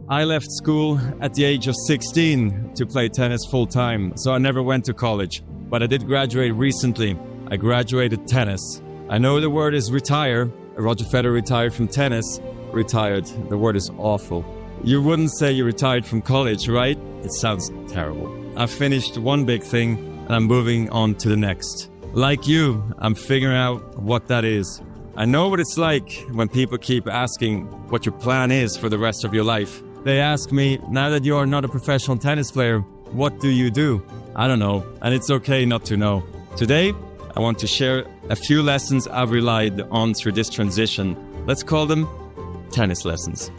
I left school at the age of 16 to play tennis full-time, so I never went to college. But I did graduate recently. I graduated tennis. I know the word is retire. Roger Federer retired from tennis. Retired. The word is awful. You wouldn't say you retired from college, right? It sounds terrible. I've finished one big thing and I'm moving on to the next. Like you, I'm figuring out what that is. I know what it's like when people keep asking what your plan is for the rest of your life. They ask me, now that you are not a professional tennis player, what do you do? I don't know, and it's okay not to know. Today, I want to share a few lessons I've relied on through this transition. Let's call them tennis lessons.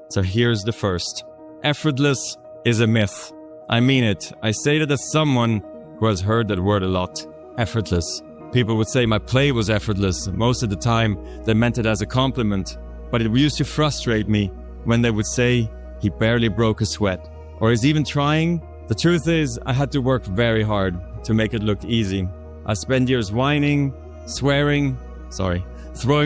So here's the first. Effortless is a myth. I mean it. I say that as someone who has heard that word a lot. Effortless. People would say my play was effortless. Most of the time, they meant it as a compliment. But it used to frustrate me when they would say he barely broke a sweat. Or he's even trying. The truth is, I had to work very hard to make it look easy. I spent years whining, throwing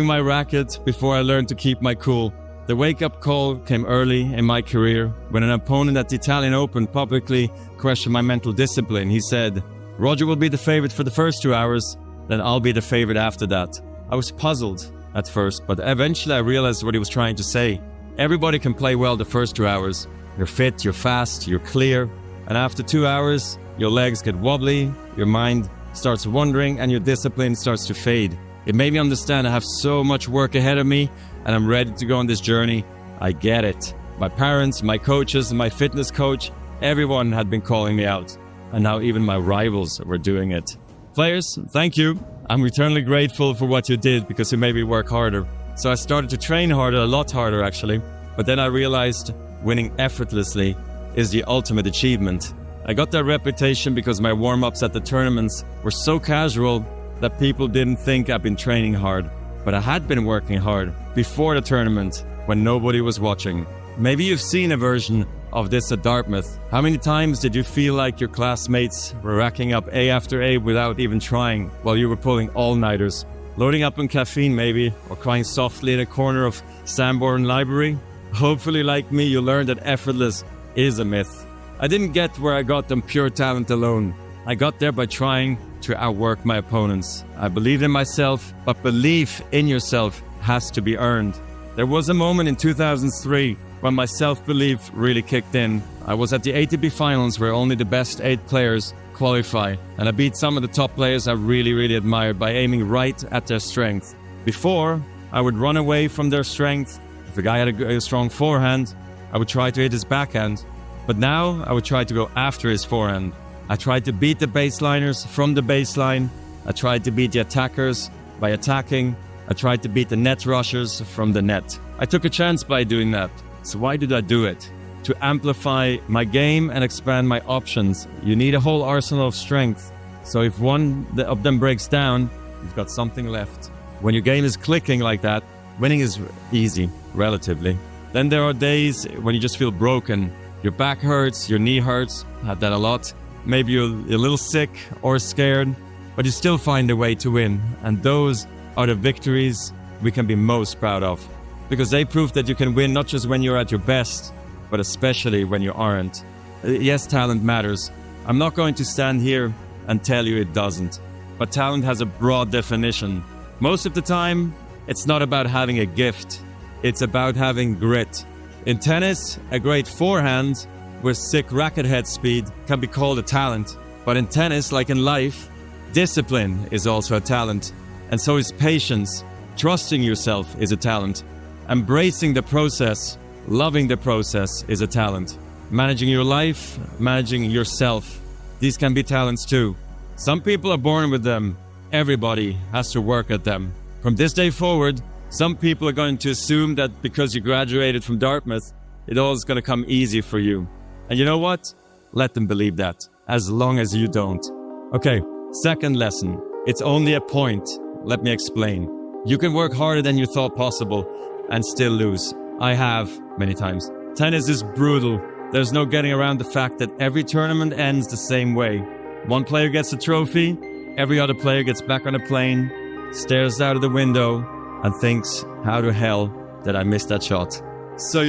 my racket before I learned to keep my cool. The wake-up call came early in my career when an opponent at the Italian Open publicly questioned my mental discipline. He said, Roger will be the favorite for the first 2 hours, then I'll be the favorite after that. I was puzzled at first, but eventually I realized what he was trying to say. Everybody can play well the first 2 hours. You're fit, you're fast, you're clear. And after 2 hours, your legs get wobbly, your mind starts wandering, and your discipline starts to fade. It made me understand I have so much work ahead of me, and I'm ready to go on this journey. I get it. My parents, my coaches, my fitness coach, everyone had been calling me out. And now even my rivals were doing it. Players, thank you. I'm eternally grateful for what you did because you made me work harder. So I started to train harder, a lot harder actually. But then I realized winning effortlessly is the ultimate achievement. I got that reputation because my warm-ups at the tournaments were so casual that people didn't think I'd been training hard. But I had been working hard before the tournament when nobody was watching. Maybe you've seen a version of this at Dartmouth. How many times did you feel like your classmates were racking up A after A without even trying while you were pulling all-nighters? Loading up on caffeine maybe, or crying softly in a corner of Sanborn Library? Hopefully, like me, you learned that effortless is a myth. I didn't get where I got on pure talent alone. I got there by trying to outwork my opponents. I believed in myself, but belief in yourself has to be earned. There was a moment in 2003 when my self-belief really kicked in. I was at the ATP finals where only the best 8 players qualify, and I beat some of the top players I really admired by aiming right at their strength. Before, I would run away from their strength. If a guy had a strong forehand, I would try to hit his backhand. But now, I would try to go after his forehand. I tried to beat the baseliners from the baseline. I tried to beat the attackers by attacking. I tried to beat the net rushers from the net. I took a chance by doing that. So why did I do it? To amplify my game and expand my options. You need a whole arsenal of strength. So if one of them breaks down, you've got something left. When your game is clicking like that, winning is easy, relatively. Then there are days when you just feel broken. Your back hurts, your knee hurts. I had that a lot. Maybe you're a little sick or scared, but you still find a way to win. And those are the victories we can be most proud of. Because they prove that you can win not just when you're at your best, but especially when you aren't. Yes, talent matters. I'm not going to stand here and tell you it doesn't. But talent has a broad definition. Most of the time, it's not about having a gift. It's about having grit. In tennis, a great forehand with sick racket head speed can be called a talent. But in tennis, like in life, discipline is also a talent. And so is patience. Trusting yourself is a talent. Embracing the process, loving the process is a talent. Managing your life, managing yourself, these can be talents too. Some people are born with them. Everybody has to work at them. From this day forward, some people are going to assume that because you graduated from Dartmouth, it all is going to come easy for you. And you know what? Let them believe that, as long as you don't. Okay, second lesson. It's only a point. Let me explain. You can work harder than you thought possible and still lose. I have, many times. Tennis is brutal. There's no getting around the fact that every tournament ends the same way. One player gets a trophy, every other player gets back on a plane, stares out of the window and thinks, how the hell did I miss that shot? So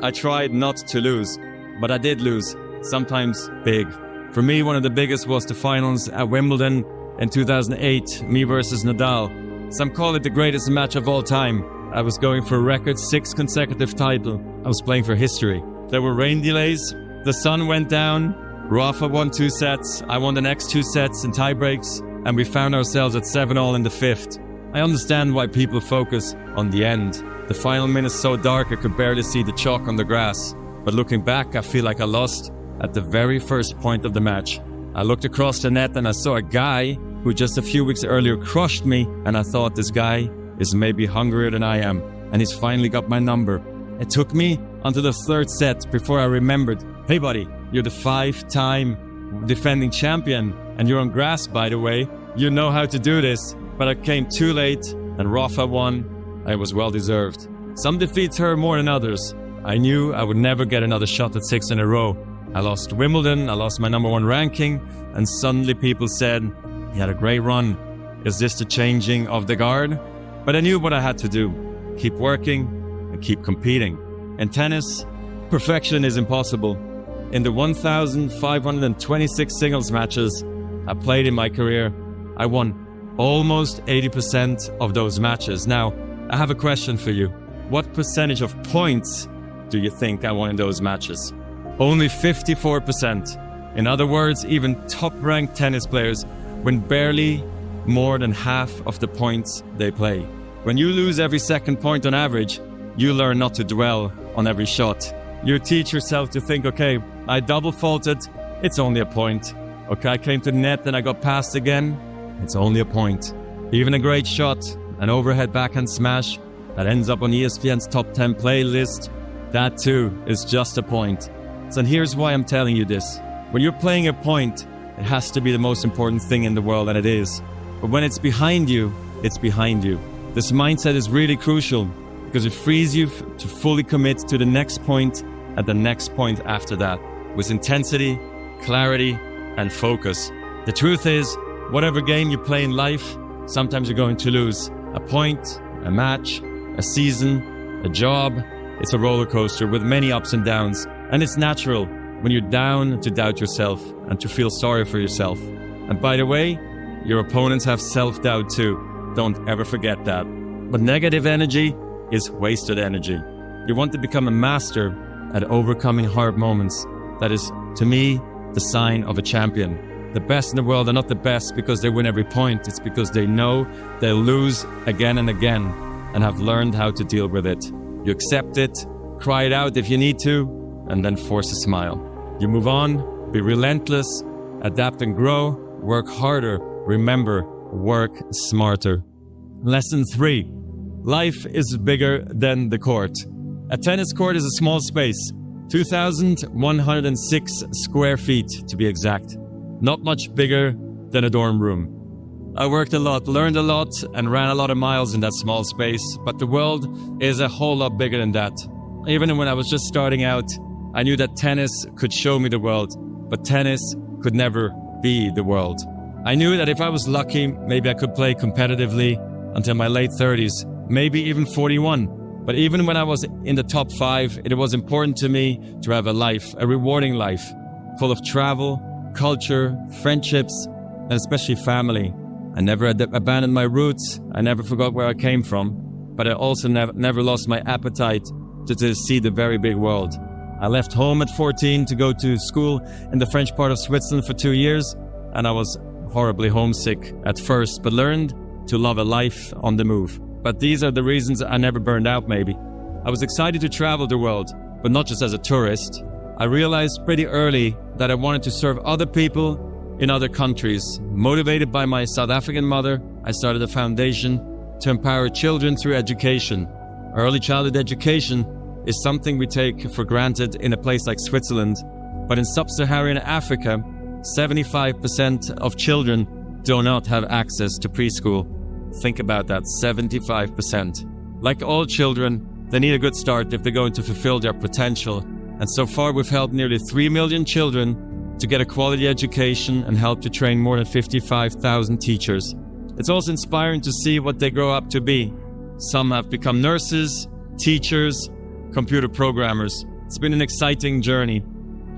I tried not to lose, but I did lose, sometimes big. For me, one of the biggest was the finals at Wimbledon in 2008, me versus Nadal. Some call it the greatest match of all time. I was going for a record 6 consecutive title. I was playing for history. There were rain delays, the sun went down, Rafa won 2 sets, I won the next 2 sets in tie breaks, and we found ourselves at 7-all in the 5th. I understand why people focus on the end. The final minutes so dark I could barely see the chalk on the grass. But looking back, I feel like I lost at the very first point of the match. I looked across the net and I saw a guy who just a few weeks earlier crushed me, and I thought, this guy is maybe hungrier than I am, and he's finally got my number. It took me until the 3rd set before I remembered, hey buddy, you're the 5-time defending champion, and you're on grass, by the way. You know how to do this. But I came too late, and Rafa won. It was well deserved. Some defeats hurt more than others. I knew I would never get another shot at 6 in a row. I lost Wimbledon, I lost my number 1 ranking, and suddenly people said, he had a great run. Is this the changing of the guard? But I knew what I had to do. Keep working and keep competing. In tennis, perfection is impossible. In the 1,526 singles matches I played in my career, I won almost 80% of those matches. Now, I have a question for you. What percentage of points do you think I won in those matches? Only 54%. In other words, even top-ranked tennis players win barely more than half of the points they play. When you lose every second point on average, you learn not to dwell on every shot. You teach yourself to think, okay, I double faulted, it's only a point. Okay, I came to the net and I got passed again, it's only a point. Even a great shot, an overhead backhand smash that ends up on ESPN's top 10 playlist, that too is just a point. So here's why I'm telling you this. When you're playing a point, it has to be the most important thing in the world, and it is. But when it's behind you, it's behind you. This mindset is really crucial because it frees you to fully commit to the next point and the next point after that with intensity, clarity, and focus. The truth is, whatever game you play in life, sometimes you're going to lose. A point, a match, a season, a job. It's a roller coaster with many ups and downs. And it's natural when you're down to doubt yourself and to feel sorry for yourself. And by the way, your opponents have self-doubt too. Don't ever forget that. But negative energy is wasted energy. You want to become a master at overcoming hard moments. That is, to me, the sign of a champion. The best in the world are not the best because they win every point. It's because they know they'll lose again and again and have learned how to deal with it. You accept it, cry it out if you need to, and then force a smile. You move on, be relentless, adapt and grow, work harder. Remember, work smarter. Lesson 3. Life is bigger than the court. A tennis court is a small space, 2,106 square feet to be exact. Not much bigger than a dorm room. I worked a lot, learned a lot, and ran a lot of miles in that small space, but the world is a whole lot bigger than that. Even when I was just starting out, I knew that tennis could show me the world, but tennis could never be the world. I knew that if I was lucky, maybe I could play competitively until my late 30s, maybe even 41. But even when I was in the top 5, it was important to me to have a life, a rewarding life, full of travel, culture, friendships, and especially family. I never abandoned my roots. I never forgot where I came from. But I also never lost my appetite to see the very big world. I left home at 14 to go to school in the French part of Switzerland for 2 years, and I was horribly homesick at first, but learned to love a life on the move. But these are the reasons I never burned out, maybe. I was excited to travel the world, but not just as a tourist. I realized pretty early that I wanted to serve other people in other countries. Motivated by my South African mother, I started a foundation to empower children through education. Early childhood education is something we take for granted in a place like Switzerland, but in sub-Saharan Africa, 75% of children do not have access to preschool. Think about that, 75%. Like all children, they need a good start if they're going to fulfill their potential. And so far, we've helped nearly 3 million children to get a quality education and helped to train more than 55,000 teachers. It's also inspiring to see what they grow up to be. Some have become nurses, teachers, computer programmers. It's been an exciting journey,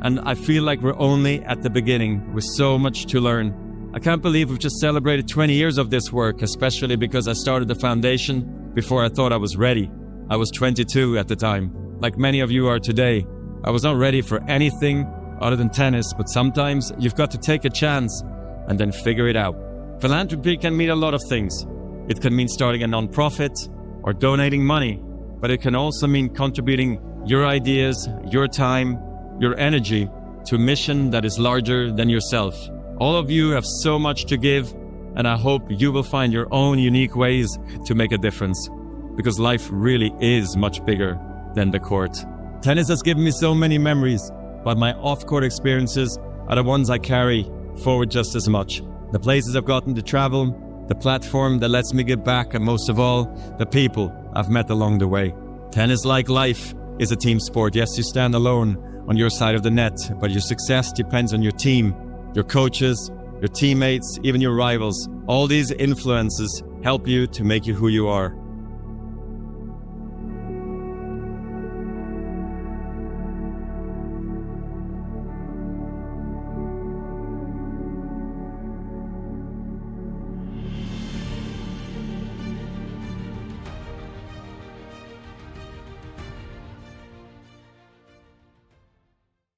and I feel like we're only at the beginning with so much to learn. I can't believe we've just celebrated 20 years of this work, especially because I started the foundation before I thought I was ready. I was 22 at the time, like many of you are today. I was not ready for anything other than tennis, but sometimes you've got to take a chance and then figure it out. Philanthropy can mean a lot of things. It can mean starting a non-profit or donating money, but it can also mean contributing your ideas, your time, your energy to a mission that is larger than yourself. All of you have so much to give, and I hope you will find your own unique ways to make a difference, because life really is much bigger than the court. Tennis has given me so many memories, but my off-court experiences are the ones I carry forward just as much. The places I've gotten to travel, the platform that lets me give back, and most of all, the people I've met along the way. Tennis, like life, is a team sport. Yes, you stand alone on your side of the net, but your success depends on your team, your coaches, your teammates, even your rivals. All these influences help you to make you who you are.